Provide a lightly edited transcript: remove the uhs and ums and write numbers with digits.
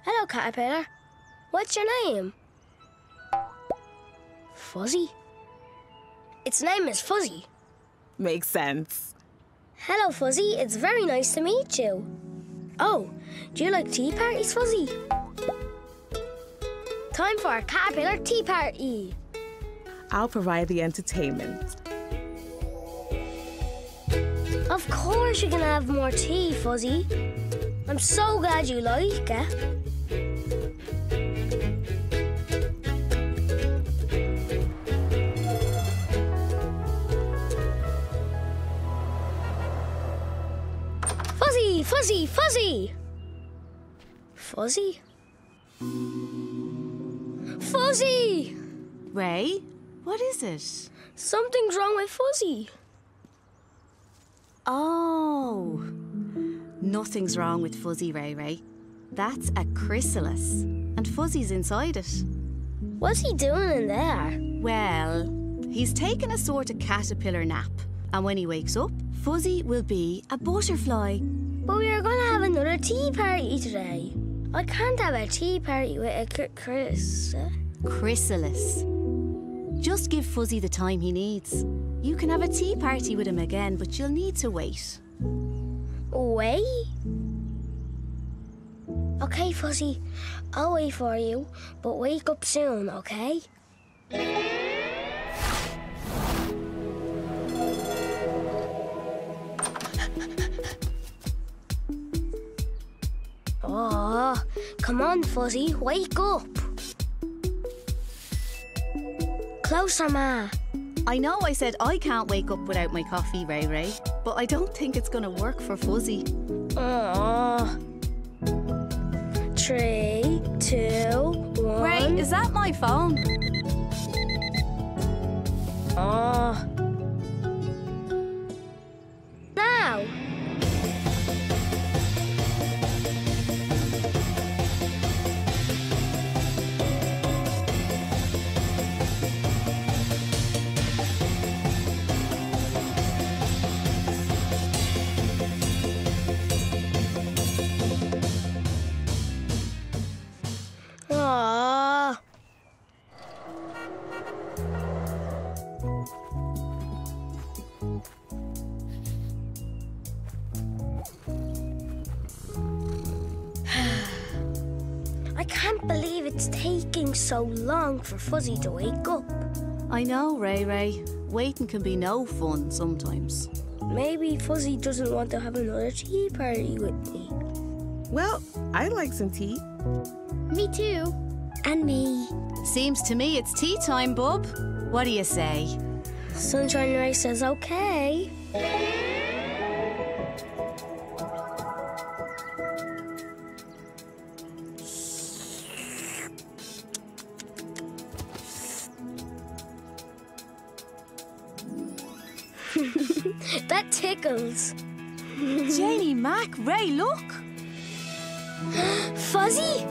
Hello, Caterpillar. What's your name? Fuzzy? Its name is Fuzzy. Makes sense. Hello, Fuzzy. It's very nice to meet you. Oh, do you like tea parties, Fuzzy? Time for a Caterpillar tea party. I'll provide the entertainment. Of course you can have more tea, Fuzzy. I'm so glad you like it. Fuzzy, Fuzzy, Fuzzy! Fuzzy? Fuzzy! Ray, what is it? Something's wrong with Fuzzy. Oh, nothing's wrong with Fuzzy, Ray. That's a chrysalis, and Fuzzy's inside it. What's he doing in there? Well, he's taken a sort of caterpillar nap, and when he wakes up, Fuzzy will be a butterfly. But we are going to have another tea party today. I can't have a tea party with a chrysalis. Just give Fuzzy the time he needs. You can have a tea party with him again, but you'll need to wait. Wait? Okay, Fuzzy. I'll wait for you, but wake up soon, okay? Oh, come on, Fuzzy, wake up. Closer, Ma. I know I said I can't wake up without my coffee, Ray, but I don't think it's going to work for Fuzzy. Oh. 3, 2, 1. Ray, is that my phone? Oh. Now. Aww. I can't believe it's taking so long for Fuzzy to wake up. I know, Ray. Waiting can be no fun sometimes. Maybe Fuzzy doesn't want to have another tea party with me. Well, I'd like some tea. Me too. And me. Seems to me it's tea time, bub. What do you say? Sunshine Ray says okay. That tickles. Janie Mac, Ray, look! Fuzzy?